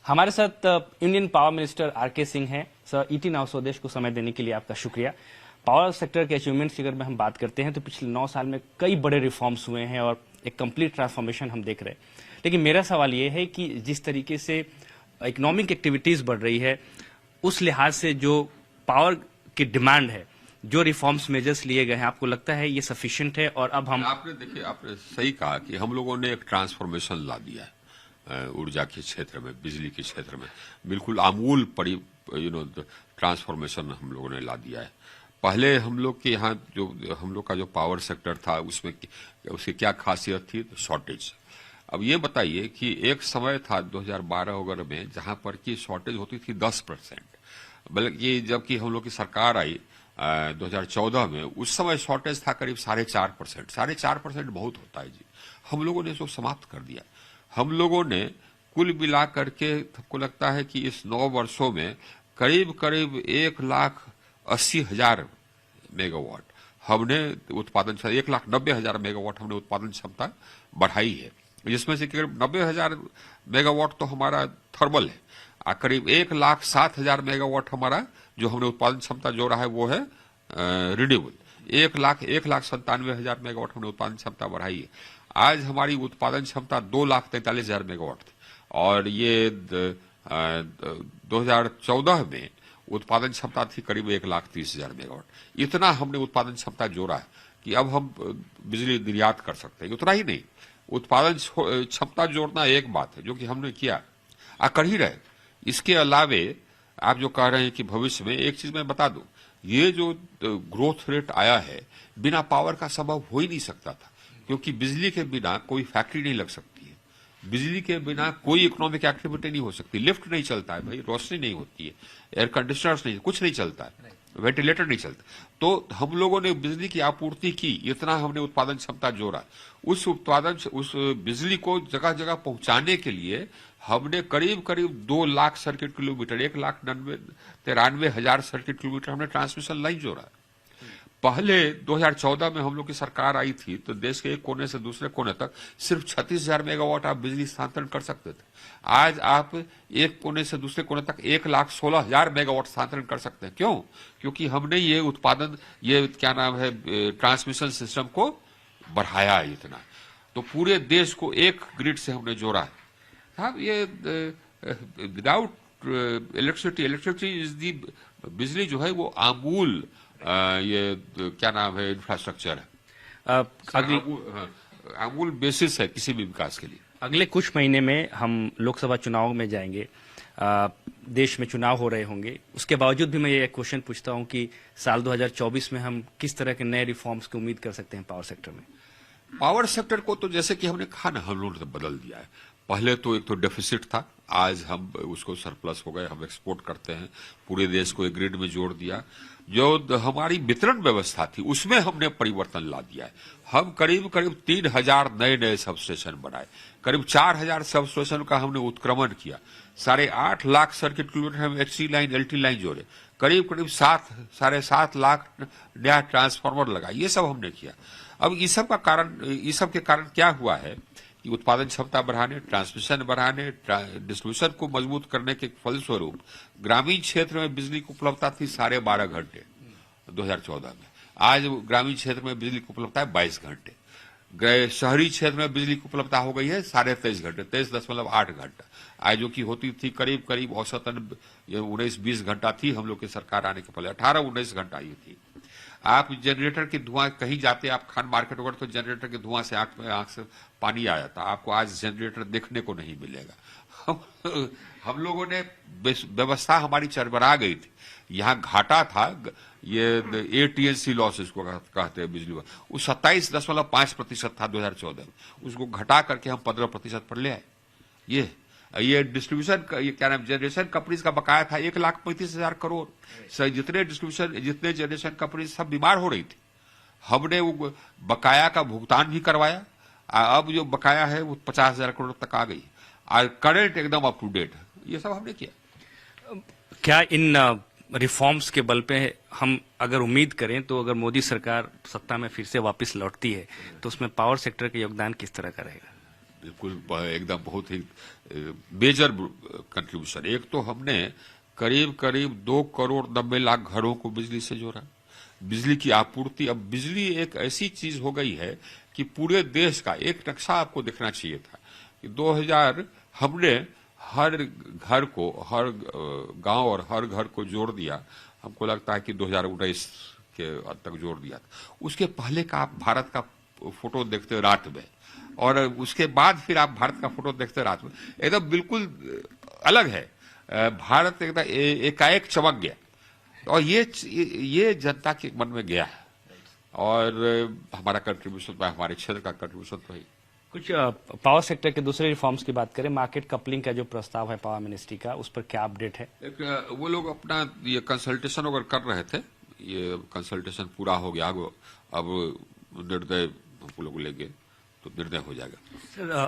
हमारे साथ Indian power minister R K. Singh हैं। सर, ईटी नाउ स्वदेश को समय देने के लिए आपका शुक्रिया। पावर सेक्टर के अचीवमेंट्स की अगर हम बात करते हैं तो पिछले 9 साल में कई बड़े रिफॉर्म्स हुए हैं और एक कंप्लीट ट्रांसफॉर्मेशन हम देख रहे हैं। लेकिन मेरा सवाल ये है कि जिस तरीके से इकोनॉमिक एक्टिविटीज बढ़ रही है, उस लिहाज से जो पावर की डिमांड है, जो रिफॉर्म्स मेजर्स लिए गए हैं, आपको लगता है ये सफिशिएंट है? और अब हम आपने सही कहा कि हम लोगों ने एक ट्रांसफॉर्मेशन ला दिया है ऊर्जा के क्षेत्र में, बिजली के क्षेत्र में। बिल्कुल आमूल ट्रांसफॉर्मेशन हम लोगों ने ला दिया है। पहले हम लोग के यहाँ जो हम लोग का जो पावर सेक्टर था उसमें उसकी क्या खासियत थी? तो शॉर्टेज। अब ये बताइए कि एक समय था 2012 वगैरह में जहां पर की शॉर्टेज होती थी 10%, बल्कि जबकि हम लोग की सरकार आई 2014 में, उस समय शॉर्टेज था करीब 4.5%। 4.5% बहुत होता है जी। हम लोगों ने इसको समाप्त कर दिया। हम लोगों ने कुल मिला करके सबको लगता है कि इस 9 वर्षों में करीब करीब 1,80,000 मेगावाट हमने उत्पादन, 1,90,000 मेगावाट हमने उत्पादन क्षमता बढ़ाई है, जिसमें से करीब 90,000 मेगावाट तो हमारा थर्मल है और करीब 1,07,000 मेगावाट हमारा जो हमने उत्पादन क्षमता जोड़ा है वो है रिन्यूएबल। 1,97,000 मेगावाट हमने उत्पादन क्षमता बढ़ाई है। आज हमारी उत्पादन क्षमता 2,43,000 मेगावाट थी और ये 2014 में उत्पादन क्षमता थी करीब 1,30,000 मेगावाट। इतना हमने उत्पादन क्षमता जोड़ा है कि अब हम बिजली निर्यात कर सकते हैं। उतना ही नहीं, उत्पादन क्षमता जोड़ना एक बात है जो कि हमने किया और कर ही रहे। इसके अलावे आप जो कह रहे हैं कि भविष्य में, एक चीज मैं बता दूं, ये जो ग्रोथ रेट आया है बिना पावर का संभव हो ही नहीं सकता था, क्योंकि बिजली के बिना कोई फैक्ट्री नहीं लग सकती है, बिजली के बिना कोई इकोनॉमिक एक्टिविटी नहीं हो सकती। लिफ्ट नहीं चलता है भाई, रोशनी नहीं होती है, एयर कंडीशनर्स नहीं, कुछ नहीं चलता है, वेंटिलेटर नहीं चलता। तो हम लोगों ने बिजली की आपूर्ति की, इतना हमने उत्पादन क्षमता जोड़ा। उस बिजली को जगह जगह पहुंचाने के लिए हमने करीब करीब 2 lakh circuit kilometre, 1,93,000 circuit kilometre हमने ट्रांसमिशन लाइन जोड़ा। पहले 2014 में हम लोग की सरकार आई थी तो देश के एक कोने से दूसरे कोने तक सिर्फ 36,000 मेगावाट आप बिजली स्थानांतरण कर सकते थे। आज आप एक कोने से दूसरे कोने तक 1,16,000 मेगावाट स्थानांतरण कर सकते हैं। क्यों? क्योंकि हमने ये उत्पादन, ये क्या नाम है, ट्रांसमिशन सिस्टम को बढ़ाया है इतना। तो पूरे देश को एक ग्रिड से हमने जोड़ा है। साहब, ये विदाउट इलेक्ट्रिसिटी इज दी, बिजली जो है वो आमूल ये क्या नाम है, इंफ्रास्ट्रक्चर है, आमूल बेसिस है किसी भी विकास के लिए। अगले कुछ महीने में हम लोकसभा चुनाव में जाएंगे, देश में चुनाव हो रहे होंगे। उसके बावजूद भी मैं ये क्वेश्चन पूछता हूं कि साल 2024 में हम किस तरह के नए रिफॉर्म्स की उम्मीद कर सकते हैं पावर सेक्टर में? पावर सेक्टर को तो जैसे कि हमने कहा ना, हम लोगों ने बदल दिया है। पहले तो एक तो डेफिसिट था, आज हम उसको सरप्लस हो गए, हम एक्सपोर्ट करते हैं, पूरे देश को एक ग्रिड में जोड़ दिया। जो हमारी वितरण व्यवस्था थी उसमें हमने परिवर्तन ला दिया है। हम करीब करीब 3,000 नए सबस्टेशन बनाए, करीब 4,000 सबस्टेशन का हमने उत्क्रमण किया, 8.5 लाख सर्किट किलोमीटर हम HT लाइन LT लाइन जोड़े, करीब करीब 7.5 लाख नया ट्रांसफार्मर लगा। ये सब हमने किया। अब इस सब के कारण क्या हुआ है कि उत्पादन क्षमता बढ़ाने, ट्रांसमिशन बढ़ाने, डिस्ट्रीब्यूशन को मजबूत करने के फलस्वरूप ग्रामीण क्षेत्र में बिजली की उपलब्धता थी 12.5 घंटे 2014 में। आज ग्रामीण क्षेत्र में बिजली की उपलब्धता है 22 घंटे। शहरी क्षेत्र में बिजली की उपलब्धता हो गई है 23.5 घंटे, 23.8 घंटा। आज जो की होती थी करीब करीब औसतन 19-20 घंटा थी, हम लोग की सरकार आने के पहले 18-19 घंटा ये थी। आप जनरेटर के धुआं कहीं जाते, आप खान मार्केट वगैरह, तो जनरेटर के धुआं से आंख से पानी आ जाता। आपको आज जनरेटर देखने को नहीं मिलेगा। हम लोगों ने व्यवस्था हमारी चरमरा गई थी। यहाँ घाटा था, ये AT&C लॉसेस को कहते हैं बिजली, वो 27.5% था 2014 में, उसको घटा करके हम 15% पर ले आए। ये डिस्ट्रीब्यूशन का, ये क्या नाम, जनरेशन कंपनीज का बकाया था 1,35,000 करोड़। जितने जनरेशन कंपनीज सब बीमार हो रही थी, हमने वो बकाया का भुगतान भी करवाया। अब जो बकाया है वो 50,000 करोड़ तक आ गई और करंट एकदम अप टू डेट है। ये सब हमने किया। क्या इन रिफॉर्म्स के बल पे हम अगर उम्मीद करें तो अगर मोदी सरकार सत्ता में फिर से वापस लौटती है तो उसमें पावर सेक्टर का योगदान किस तरह का रहेगा? बिल्कुल एकदम बहुत ही मेजर कंट्रीब्यूशन। एक तो हमने करीब करीब 2,90,00,000 घरों को बिजली से जोड़ा। बिजली की आपूर्ति, अब बिजली एक ऐसी चीज हो गई है कि पूरे देश का एक नक्शा आपको देखना चाहिए था कि 2000 हमने हर घर को, हर गांव और हर घर को जोड़ दिया। हमको लगता है कि 2019 के अंत तक जोड़ दिया था। उसके पहले का आप भारत का फोटो देखते हो रात में, और उसके बाद फिर आप भारत का फोटो देखते हो रात में, एकदम बिल्कुल अलग है। भारत एकदम एकाएक चमक गया, और ये जनता के मन में गया है। और हमारा कंट्रीब्यूशन, हमारे क्षेत्र का कंट्रीब्यूशन तो है। कुछ पावर सेक्टर के दूसरे रिफॉर्म्स की बात करें, मार्केट कपलिंग का जो प्रस्ताव है पावर मिनिस्ट्री का, उस पर क्या अपडेट है? वो लोग अपना ये कंसल्टेशन वगैरह कर रहे थे, ये कंसल्टेशन पूरा हो गया, अब निर्णय हम लोग लेंगे तो निर्णय हो जाएगा। सर,